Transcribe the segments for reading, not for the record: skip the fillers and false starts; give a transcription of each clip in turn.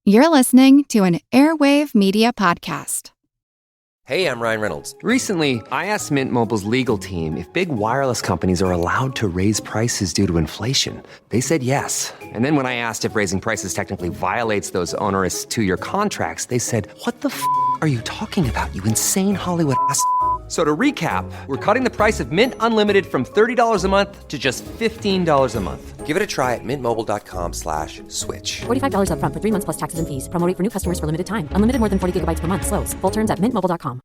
You're listening to an Airwave Media Podcast. Hey, I'm Ryan Reynolds. Recently, I asked Mint Mobile's legal team if big wireless companies are allowed to raise prices due to inflation. They said yes. And then when I asked if raising prices technically violates those onerous two-year contracts, they said, "What the f*** are you talking about, you insane Hollywood ass f- So to recap, we're cutting the price of Mint Unlimited from $30 a month to just $15 a month. Give it a try at mintmobile.com/switch. $45 up front for 3 months plus taxes and fees. Promo rate for new customers for limited time. Unlimited more than 40 gigabytes per month. Slows full terms at mintmobile.com.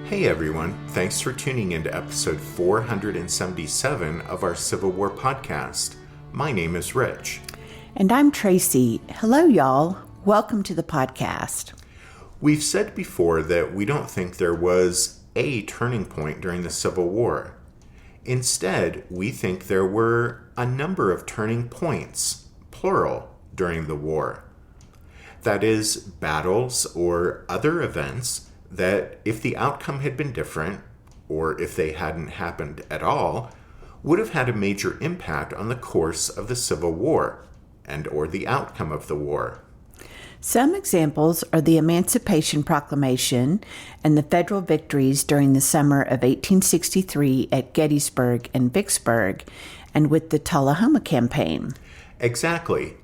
Hey everyone, thanks for tuning into episode 477 of our Civil War podcast. My name is Rich. And I'm Tracy. Hello, y'all. Welcome to the podcast. We've said before that we don't think there was a turning point during the Civil War. Instead, we think there were a number of turning points, plural, during the war. That is, battles or other events that if the outcome had been different, or if they hadn't happened at all, would have had a major impact on the course of the Civil War and or the outcome of the war. Some examples are the Emancipation Proclamation and the federal victories during the summer of 1863 at Gettysburg and Vicksburg, and with the Tullahoma Campaign. Exactly.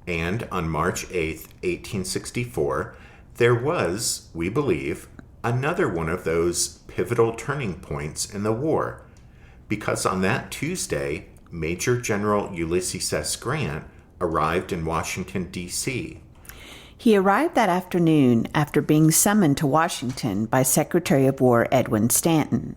And on March 8th, 1864, there was, we believe, another one of those pivotal turning points in the war, because on that Tuesday, Major General Ulysses S Grant arrived in Washington, D.C. He arrived that afternoon after being summoned to Washington by Secretary of War Edwin Stanton.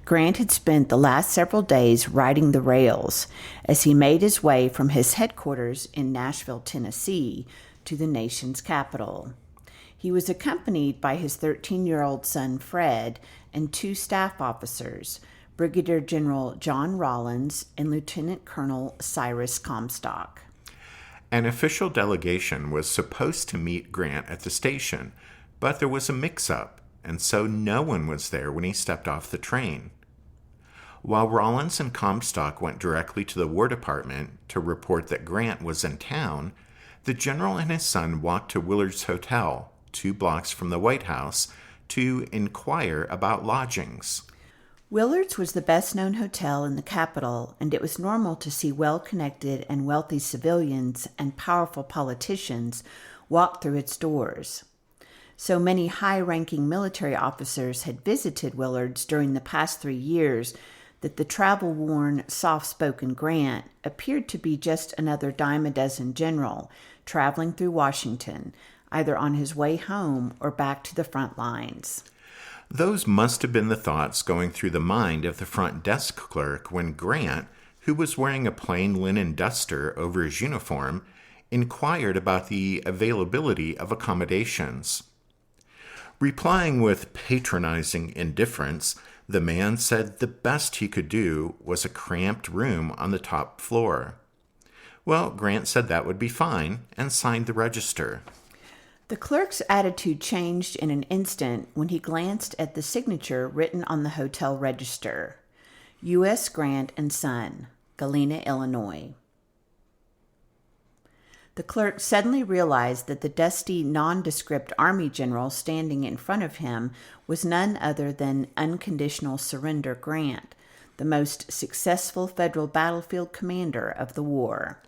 Grant had spent the last several days riding the rails as he made his way from his headquarters in Nashville, Tennessee, to the nation's capital. He was accompanied by his 13-year-old son, Fred, and 2 staff officers, Brigadier General John Rawlins and Lieutenant Colonel Cyrus Comstock. An official delegation was supposed to meet Grant at the station, but there was a mix-up, and so no one was there when he stepped off the train. While Rawlins and Comstock went directly to the War Department to report that Grant was in town, the general and his son walked to Willard's Hotel, 2 blocks from the White House, to inquire about lodgings. Willard's was the best-known hotel in the capital, and it was normal to see well-connected and wealthy civilians and powerful politicians walk through its doors. So many high-ranking military officers had visited Willard's during the past 3 years that the travel-worn, soft-spoken Grant appeared to be just another dime-a-dozen general traveling through Washington, either on his way home or back to the front lines. Those must have been the thoughts going through the mind of the front desk clerk when Grant, who was wearing a plain linen duster over his uniform, inquired about the availability of accommodations. Replying with patronizing indifference, the man said the best he could do was a cramped room on the top floor. Well, Grant said that would be fine and signed the register. The clerk's attitude changed in an instant when he glanced at the signature written on the hotel register. U.S. Grant and Son, Galena, Illinois. The clerk suddenly realized that the dusty, nondescript Army general standing in front of him was none other than Unconditional Surrender Grant, the most successful federal battlefield commander of the war.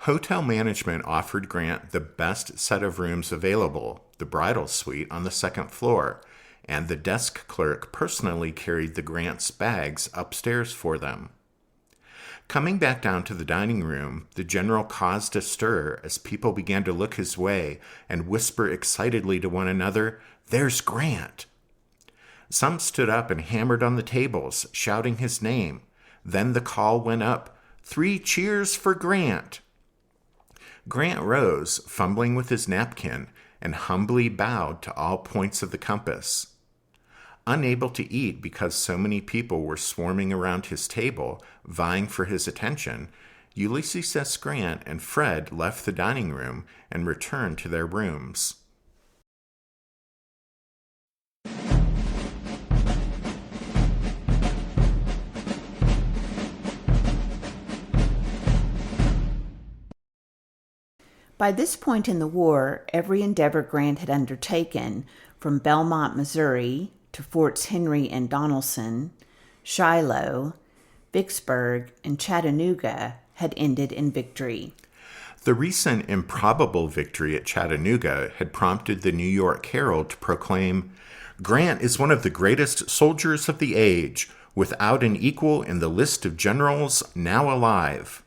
Hotel management offered Grant the best set of rooms available, the bridal suite on the second floor, and the desk clerk personally carried the Grant's bags upstairs for them. Coming back down to the dining room, the general caused a stir as people began to look his way and whisper excitedly to one another, "There's Grant!" Some stood up and hammered on the tables, shouting his name. Then the call went up, 3 cheers for Grant!" Grant rose, fumbling with his napkin, and humbly bowed to all points of the compass. Unable to eat because so many people were swarming around his table, vying for his attention, Ulysses S. Grant and Fred left the dining room and returned to their rooms. By this point in the war, every endeavor Grant had undertaken, from Belmont, Missouri, to Forts Henry and Donelson, Shiloh, Vicksburg, and Chattanooga, had ended in victory. The recent improbable victory at Chattanooga had prompted the New York Herald to proclaim, "Grant is one of the greatest soldiers of the age, without an equal in the list of generals now alive."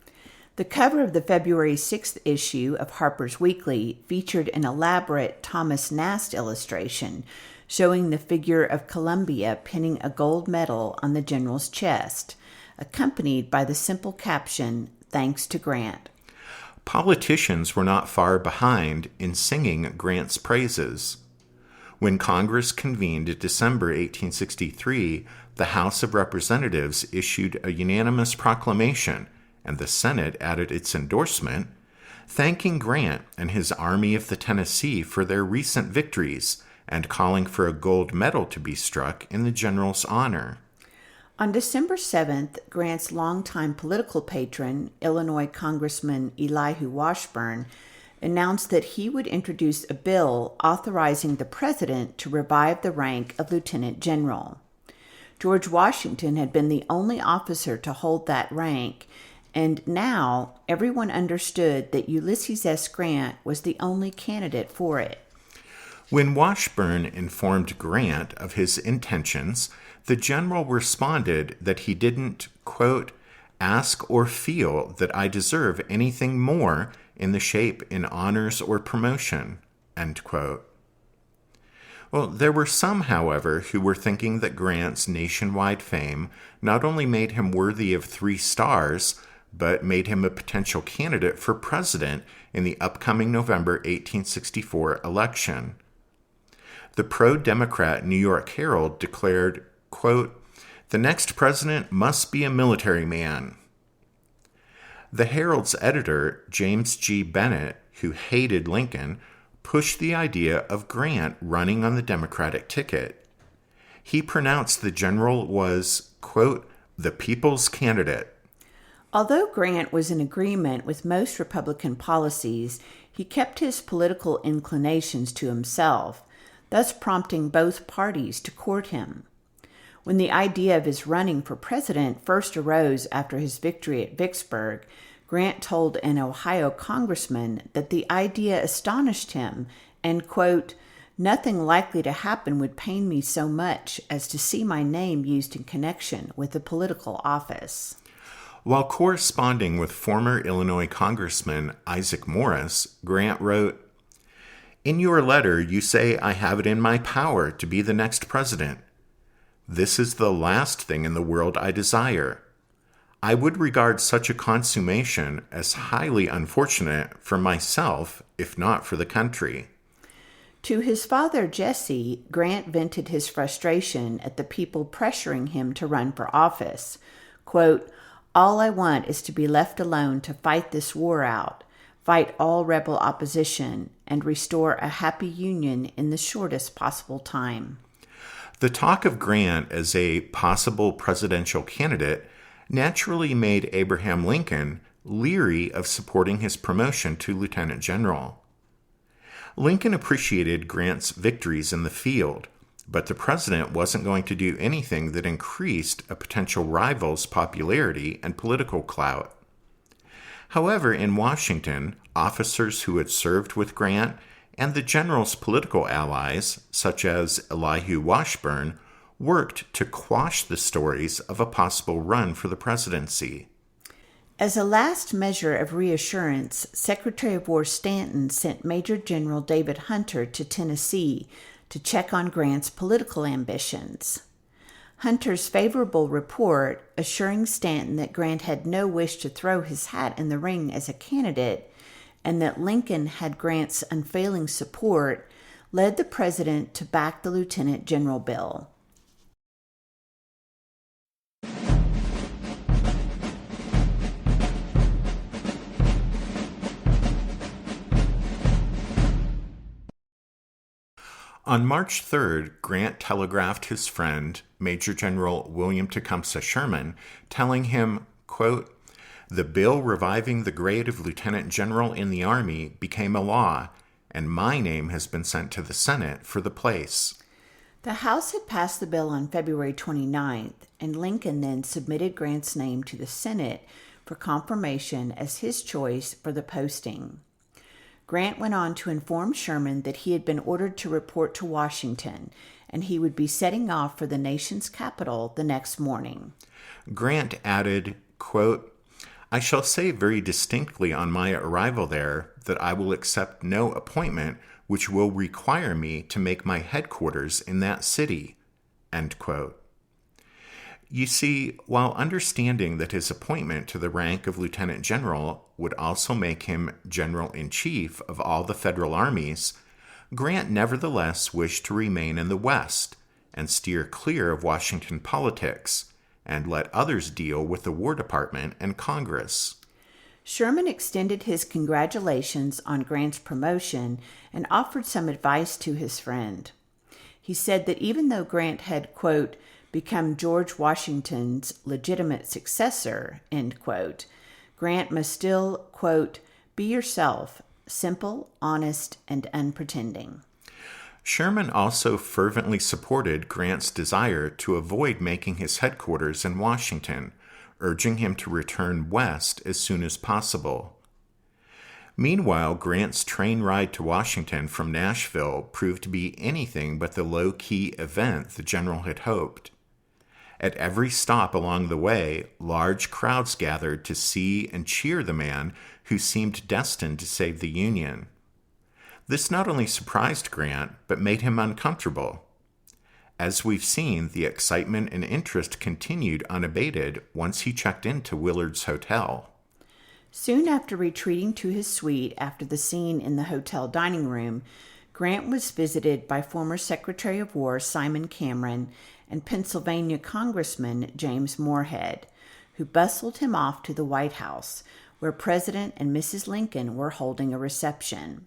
The cover of the February 6th issue of Harper's Weekly featured an elaborate Thomas Nast illustration showing the figure of Columbia pinning a gold medal on the general's chest, accompanied by the simple caption, "Thanks to Grant." Politicians were not far behind in singing Grant's praises. When Congress convened in December 1863, the House of Representatives issued a unanimous proclamation, and the Senate added its endorsement, thanking Grant and his Army of the Tennessee for their recent victories and calling for a gold medal to be struck in the general's honor. On December 7th, Grant's longtime political patron, Illinois Congressman Elihu Washburn, announced that he would introduce a bill authorizing the president to revive the rank of lieutenant general. George Washington had been the only officer to hold that rank, and now everyone understood that Ulysses S. Grant was the only candidate for it. When Washburn informed Grant of his intentions, the general responded that he didn't, quote, "ask or feel that I deserve anything more in the shape in honors or promotion," end quote. Well, there were some, however, who were thinking that Grant's nationwide fame not only made him worthy of 3 stars, but made him a potential candidate for president in the upcoming November 1864 election. The pro-Democrat New York Herald declared, quote, "The next president must be a military man." The Herald's editor, James G. Bennett, who hated Lincoln, pushed the idea of Grant running on the Democratic ticket. He pronounced the general was, quote, "the people's candidate." Although Grant was in agreement with most Republican policies, he kept his political inclinations to himself, thus prompting both parties to court him. When the idea of his running for president first arose after his victory at Vicksburg, Grant told an Ohio congressman that the idea astonished him and, quote, "Nothing likely to happen would pain me so much as to see my name used in connection with a political office." While corresponding with former Illinois Congressman Isaac Morris, Grant wrote, "In your letter, you say I have it in my power to be the next president. This is the last thing in the world I desire. I would regard such a consummation as highly unfortunate for myself, if not for the country." To his father, Jesse, Grant vented his frustration at the people pressuring him to run for office. Quote, "All I want is to be left alone to fight this war out, fight all rebel opposition, and restore a happy union in the shortest possible time." The talk of Grant as a possible presidential candidate naturally made Abraham Lincoln leery of supporting his promotion to lieutenant general. Lincoln appreciated Grant's victories in the field, but the president wasn't going to do anything that increased a potential rival's popularity and political clout. However, in Washington, officers who had served with Grant and the general's political allies, such as Elihu Washburn, worked to quash the stories of a possible run for the presidency. As a last measure of reassurance, Secretary of War Stanton sent Major General David Hunter to Tennessee to check on Grant's political ambitions. Hunter's favorable report, assuring Stanton that Grant had no wish to throw his hat in the ring as a candidate, and that Lincoln had Grant's unfailing support, led the president to back the lieutenant general bill. On March 3rd, Grant telegraphed his friend, Major General William Tecumseh Sherman, telling him, quote, "The bill reviving the grade of lieutenant general in the Army became a law, and my name has been sent to the Senate for the place." The House had passed the bill on February 29th, and Lincoln then submitted Grant's name to the Senate for confirmation as his choice for the posting. Grant went on to inform Sherman that he had been ordered to report to Washington, and he would be setting off for the nation's capital the next morning. Grant added, quote, "I shall say very distinctly on my arrival there that I will accept no appointment which will require me to make my headquarters in that city." End quote. You see, while understanding that his appointment to the rank of lieutenant general would also make him general-in-chief of all the federal armies, Grant nevertheless wished to remain in the West and steer clear of Washington politics and let others deal with the War Department and Congress. Sherman extended his congratulations on Grant's promotion and offered some advice to his friend. He said that even though Grant had, quote, become George Washington's legitimate successor, end quote, Grant must still, quote, be yourself, simple, honest, and unpretending. Sherman also fervently supported Grant's desire to avoid making his headquarters in Washington, urging him to return west as soon as possible. Meanwhile, Grant's train ride to Washington from Nashville proved to be anything but the low-key event the general had hoped. At every stop along the way, large crowds gathered to see and cheer the man who seemed destined to save the Union. This not only surprised Grant, but made him uncomfortable. As we've seen, the excitement and interest continued unabated once he checked into Willard's Hotel. Soon after retreating to his suite after the scene in the hotel dining room, Grant was visited by former Secretary of War Simon Cameron and Pennsylvania Congressman James Moorhead, who bustled him off to the White House, where President and Mrs. Lincoln were holding a reception.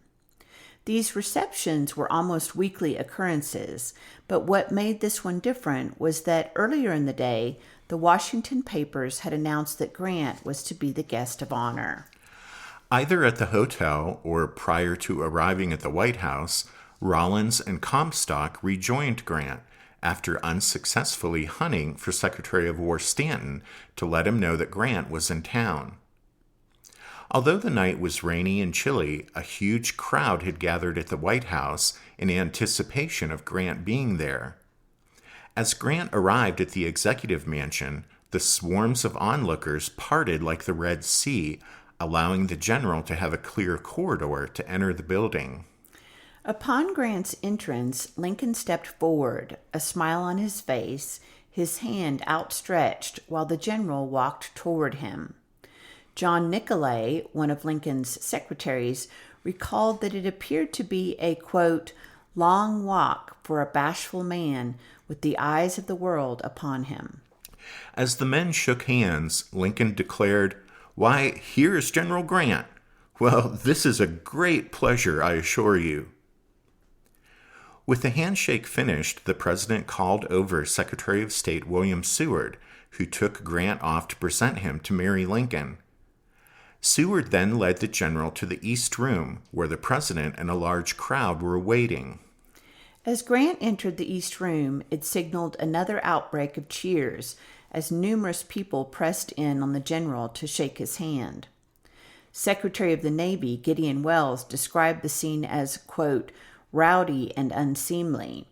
These receptions were almost weekly occurrences, but what made this one different was that earlier in the day, the Washington papers had announced that Grant was to be the guest of honor. Either at the hotel or prior to arriving at the White House, Rawlins and Comstock rejoined Grant after unsuccessfully hunting for Secretary of War Stanton to let him know that Grant was in town. Although the night was rainy and chilly, a huge crowd had gathered at the White House in anticipation of Grant being there. As Grant arrived at the Executive Mansion, the swarms of onlookers parted like the Red Sea, allowing the general to have a clear corridor to enter the building. Upon Grant's entrance, Lincoln stepped forward, a smile on his face, his hand outstretched while the general walked toward him. John Nicolay, one of Lincoln's secretaries, recalled that it appeared to be a, quote, long walk for a bashful man with the eyes of the world upon him. As the men shook hands, Lincoln declared, "Why, here's General Grant. Well, this is a great pleasure, I assure you." With the handshake finished, the president called over Secretary of State William Seward, who took Grant off to present him to Mary Lincoln. Seward then led the general to the East Room, where the president and a large crowd were waiting. As Grant entered the East Room, it signaled another outbreak of cheers as numerous people pressed in on the general to shake his hand. Secretary of the Navy Gideon Welles described the scene as, quote, rowdy and unseemly.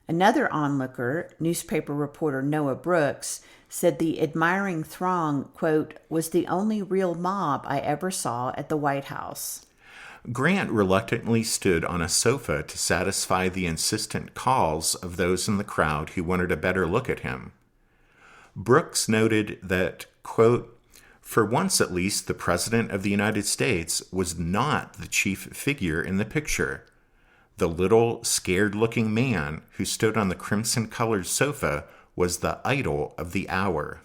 Another onlooker, newspaper reporter Noah Brooks, said the admiring throng, quote, was the only real mob I ever saw at the White House. Grant reluctantly stood on a sofa to satisfy the insistent calls of those in the crowd who wanted a better look at him. Brooks noted that, quote, "For once at least, the President of the United States was not the chief figure in the picture. The little, scared-looking man who stood on the crimson-colored sofa was the idol of the hour."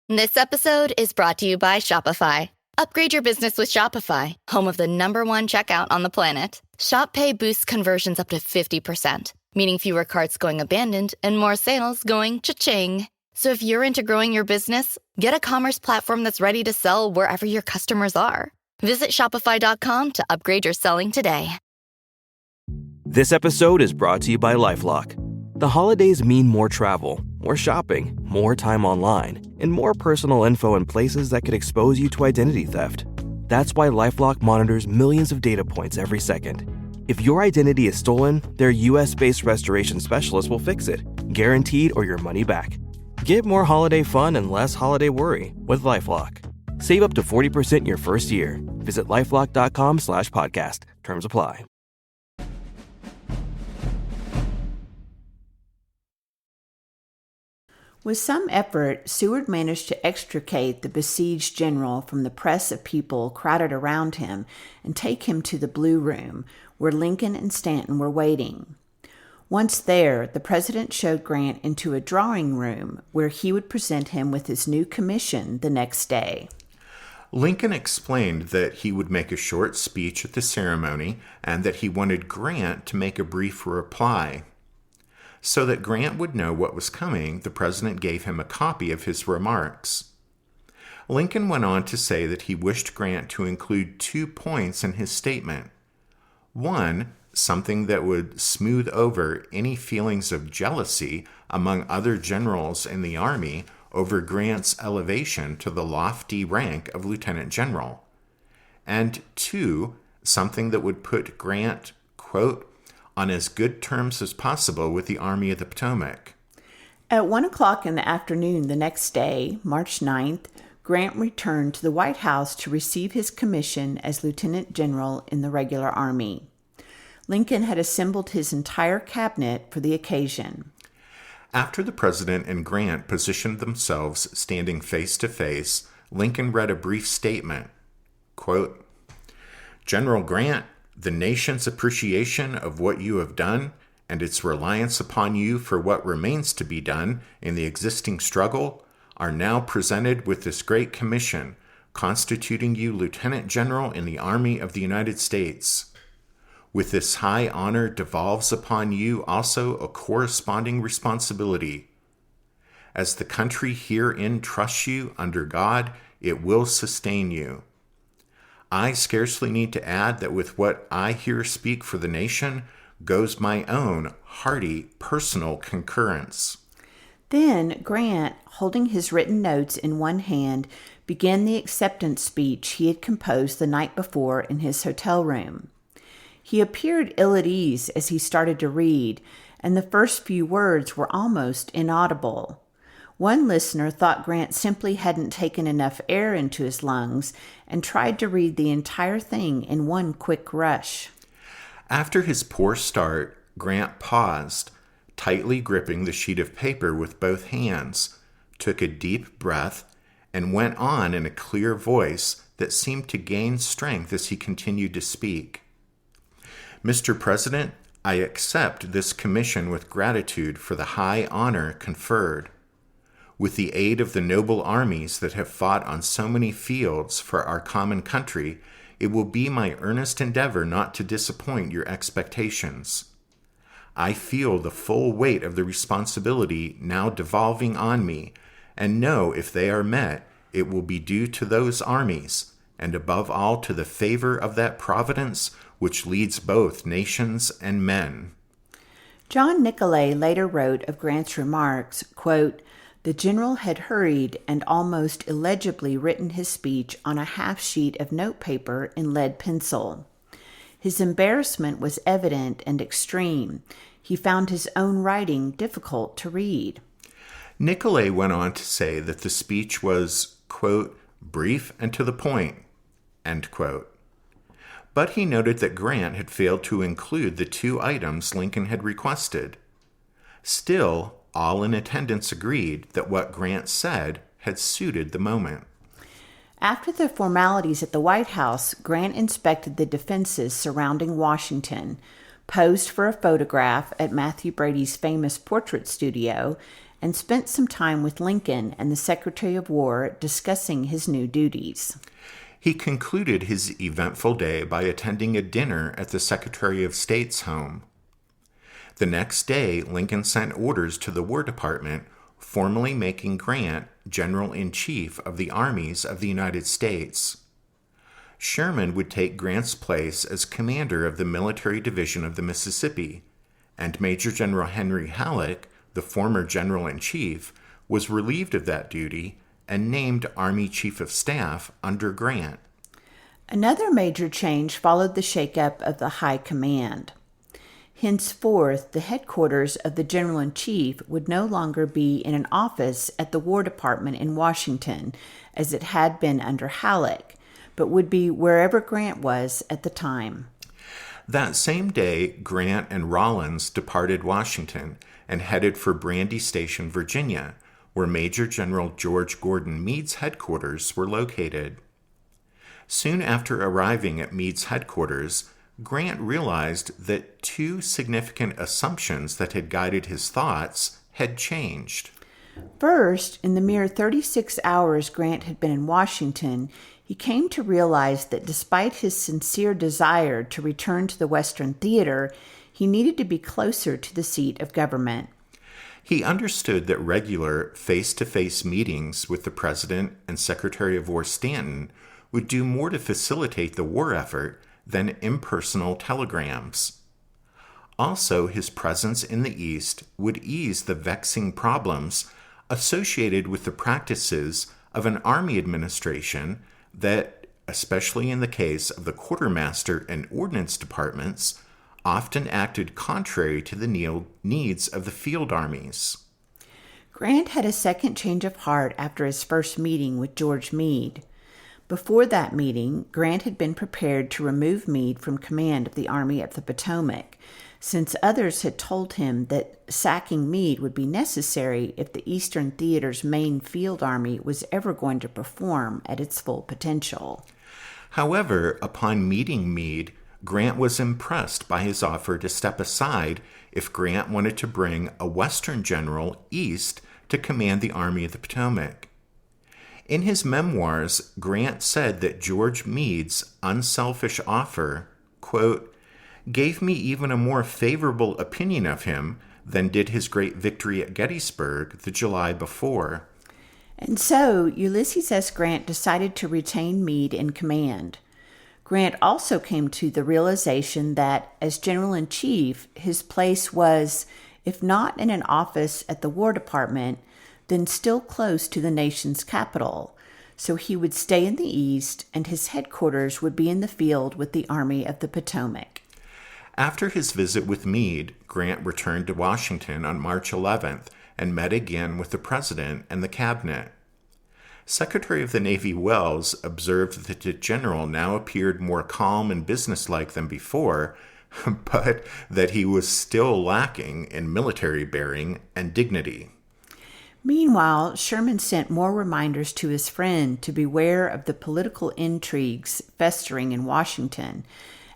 This episode is brought to you by Shopify. Upgrade your business with Shopify, home of the #1 checkout on the planet. Shop Pay boosts conversions up to 50%, meaning fewer carts going abandoned and more sales going cha-ching. So if you're into growing your business, get a commerce platform that's ready to sell wherever your customers are. Visit shopify.com to upgrade your selling today. This episode is brought to you by LifeLock. The holidays mean more travel, more shopping, more time online, and more personal info in places that could expose you to identity theft. That's why LifeLock monitors millions of data points every second. If your identity is stolen, their US-based restoration specialists will fix it, guaranteed or your money back. Get more holiday fun and less holiday worry with LifeLock. Save up to 40% your first year. Visit LifeLock.com/podcast. Terms apply. With some effort, Seward managed to extricate the besieged general from the press of people crowded around him and take him to the Blue Room, where Lincoln and Stanton were waiting. Once there, the president showed Grant into a drawing room where he would present him with his new commission the next day. Lincoln explained that he would make a short speech at the ceremony and that he wanted Grant to make a brief reply. So that Grant would know what was coming, the president gave him a copy of his remarks. Lincoln went on to say that he wished Grant to include 2 points in his statement. One, something that would smooth over any feelings of jealousy among other generals in the Army over Grant's elevation to the lofty rank of lieutenant general. And 2, something that would put Grant, quote, on as good terms as possible with the Army of the Potomac. At 1 o'clock in the afternoon the next day, March 9th, Grant returned to the White House to receive his commission as lieutenant general in the regular army. Lincoln had assembled his entire cabinet for the occasion. After the president and Grant positioned themselves standing face to face, Lincoln read a brief statement. Quote, "General Grant, the nation's appreciation of what you have done and its reliance upon you for what remains to be done in the existing struggle are now presented with this great commission, constituting you Lieutenant General in the Army of the United States. With this high honor devolves upon you also a corresponding responsibility. As the country herein trusts you under God, it will sustain you. I scarcely need to add that with what I here speak for the nation goes my own hearty personal concurrence." Then Grant, holding his written notes in one hand, began the acceptance speech he had composed the night before in his hotel room. He appeared ill at ease as he started to read, and the first few words were almost inaudible. One listener thought Grant simply hadn't taken enough air into his lungs and tried to read the entire thing in one quick rush. After his poor start, Grant paused, tightly gripping the sheet of paper with both hands, took a deep breath, and went on in a clear voice that seemed to gain strength as he continued to speak. "Mr. President, I accept this commission with gratitude for the high honor conferred. With the aid of the noble armies that have fought on so many fields for our common country, it will be my earnest endeavor not to disappoint your expectations. I feel the full weight of the responsibility now devolving on me, and know if they are met, it will be due to those armies, and above all to the favor of that providence which leads both nations and men." John Nicolay later wrote of Grant's remarks, quote, "The general had hurried and almost illegibly written his speech on a half sheet of notepaper in lead pencil. His embarrassment was evident and extreme. He found his own writing difficult to read. Nicolay went on to say that the speech was, quote, brief and to the point, end quote. But he noted that Grant had failed to include the 2 items Lincoln had requested. Still, all in attendance agreed that what Grant said had suited the moment. After the formalities at the White House, Grant inspected the defenses surrounding Washington, posed for a photograph at Matthew Brady's famous portrait studio, and spent some time with Lincoln and the Secretary of War discussing his new duties. He concluded his eventful day by attending a dinner at the Secretary of State's home. The next day, Lincoln sent orders to the War Department, formally making Grant General-in-Chief of the armies of the United States. Sherman would take Grant's place as commander of the Military Division of the Mississippi, and Major General Henry Halleck, the former General-in-Chief, was relieved of that duty and named Army Chief of Staff under Grant. Another major change followed the shakeup of the High Command. Henceforth, the headquarters of the General-in-Chief would no longer be in an office at the War Department in Washington, as it had been under Halleck, but would be wherever Grant was at the time. That same day, Grant and Rawlins departed Washington and headed for Brandy Station, Virginia, where Major General George Gordon Meade's headquarters were located. Soon after arriving at Meade's headquarters, Grant realized that 2 significant assumptions that had guided his thoughts had changed. First, in the mere 36 hours Grant had been in Washington, he came to realize that despite his sincere desire to return to the Western theater, he needed to be closer to the seat of government. He understood that regular face-to-face meetings with the President and Secretary of War Stanton would do more to facilitate the war effort than impersonal telegrams. Also, his presence in the East would ease the vexing problems associated with the practices of an army administration that, especially in the case of the quartermaster and ordnance departments, often acted contrary to the needs of the field armies. Grant had a second change of heart after his first meeting with George Meade. Before that meeting, Grant had been prepared to remove Meade from command of the Army of the Potomac, since others had told him that sacking Meade would be necessary if the Eastern Theater's main field army was ever going to perform at its full potential. However, upon meeting Meade, Grant was impressed by his offer to step aside if Grant wanted to bring a Western general east to command the Army of the Potomac. In his memoirs, Grant said that George Meade's unselfish offer, quote, gave me even a more favorable opinion of him than did his great victory at Gettysburg the July before. And so Ulysses S. Grant decided to retain Meade in command. Grant also came to the realization that, as General-in-Chief, his place was, if not in an office at the War Department, then still close to the nation's capital, so he would stay in the East and his headquarters would be in the field with the Army of the Potomac. After his visit with Meade, Grant returned to Washington on March 11th and met again with the President and the Cabinet. Secretary of the Navy Wells observed that the general now appeared more calm and businesslike than before, but that he was still lacking in military bearing and dignity. Meanwhile, Sherman sent more reminders to his friend to beware of the political intrigues festering in Washington,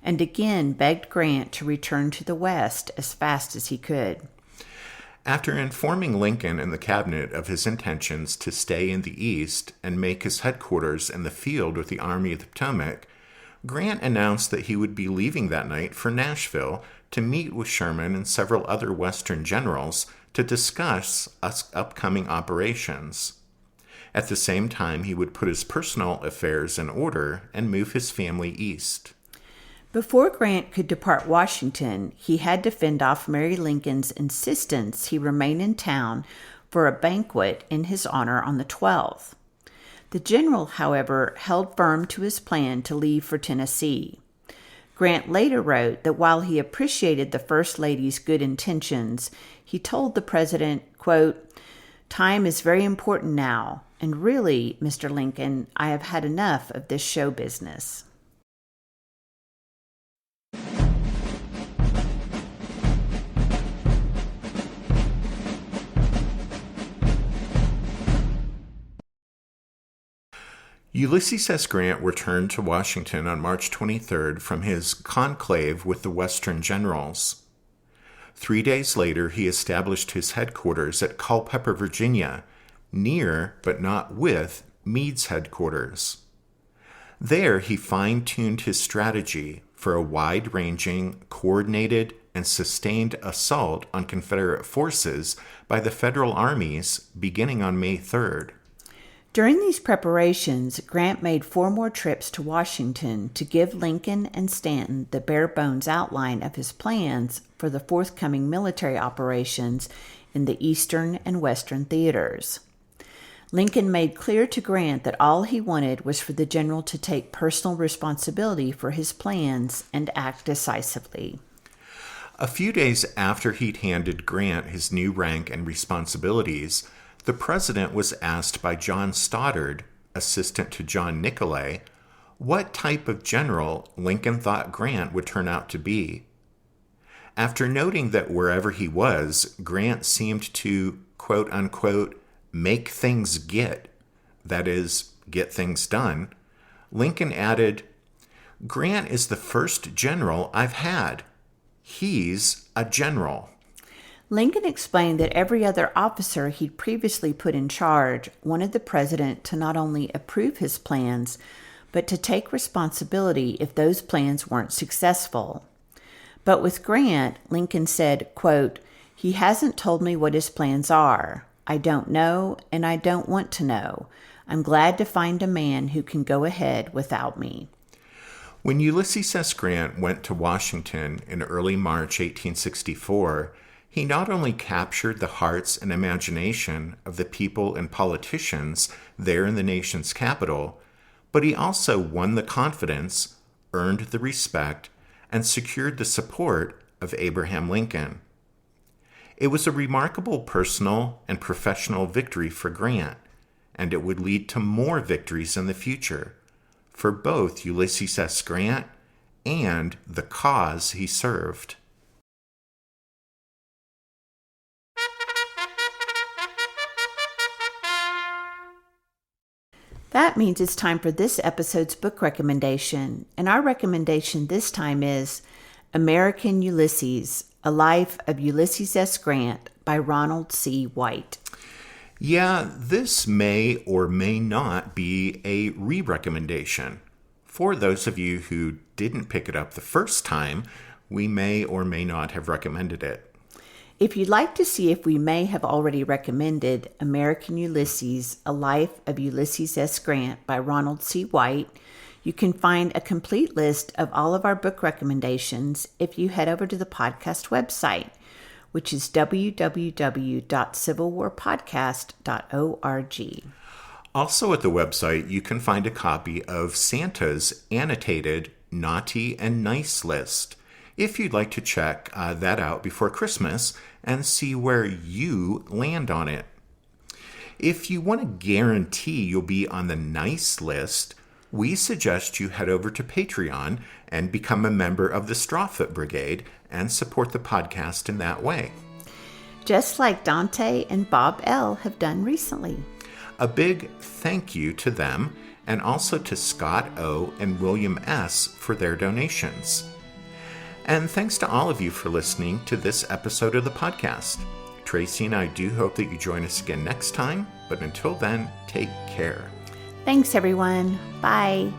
and again begged Grant to return to the West as fast as he could. After informing Lincoln and the Cabinet of his intentions to stay in the East and make his headquarters in the field with the Army of the Potomac, Grant announced that he would be leaving that night for Nashville to meet with Sherman and several other Western generals to discuss upcoming operations. At the same time, he would put his personal affairs in order and move his family east. Before Grant could depart Washington, he had to fend off Mary Lincoln's insistence he remain in town for a banquet in his honor on the 12th. The general, however, held firm to his plan to leave for Tennessee. Grant later wrote that while he appreciated the First Lady's good intentions, he told the president, quote, "Time is very important now, and really, Mr. Lincoln, I have had enough of this show business." Ulysses S. Grant returned to Washington on March 23rd from his conclave with the Western generals. 3 days later, he established his headquarters at Culpeper, Virginia, near but not with Meade's headquarters. There, he fine-tuned his strategy for a wide-ranging, coordinated, and sustained assault on Confederate forces by the Federal armies beginning on May 3rd. During these preparations, Grant made 4 more trips to Washington to give Lincoln and Stanton the bare-bones outline of his plans for the forthcoming military operations in the Eastern and Western theaters. Lincoln made clear to Grant that all he wanted was for the general to take personal responsibility for his plans and act decisively. A few days after he'd handed Grant his new rank and responsibilities, the president was asked by John Stoddard, assistant to John Nicolay, what type of general Lincoln thought Grant would turn out to be. After noting that wherever he was, Grant seemed to, quote-unquote, make things get, that is, get things done, Lincoln added, "Grant is the first general I've had. He's a general." Lincoln explained that every other officer he'd previously put in charge wanted the president to not only approve his plans, but to take responsibility if those plans weren't successful. But with Grant, Lincoln said, quote, "He hasn't told me what his plans are. I don't know, and I don't want to know. I'm glad to find a man who can go ahead without me." When Ulysses S. Grant went to Washington in early March 1864, he not only captured the hearts and imagination of the people and politicians there in the nation's capital, but he also won the confidence, earned the respect, and secured the support of Abraham Lincoln. It was a remarkable personal and professional victory for Grant, and it would lead to more victories in the future for both Ulysses S. Grant and the cause he served. That means it's time for this episode's book recommendation, and our recommendation this time is American Ulysses, A Life of Ulysses S. Grant by Ronald C. White. Yeah, this may or may not be a re-recommendation. For those of you who didn't pick it up the first time, we may or may not have recommended it. If you'd like to see if we may have already recommended American Ulysses, A Life of Ulysses S. Grant by Ronald C. White, you can find a complete list of all of our book recommendations if you head over to the podcast website, which is www.civilwarpodcast.org. Also at the website, you can find a copy of Santa's annotated Naughty and Nice list, if you'd like to check that out before Christmas and see where you land on it. If you want to guarantee you'll be on the nice list, we suggest you head over to Patreon and become a member of the Strawfoot Brigade and support the podcast in that way. Just like Dante and Bob L. have done recently. A big thank you to them, and also to Scott O. and William S. for their donations. And thanks to all of you for listening to this episode of the podcast. Tracy and I do hope that you join us again next time, but until then, take care. Thanks, everyone. Bye.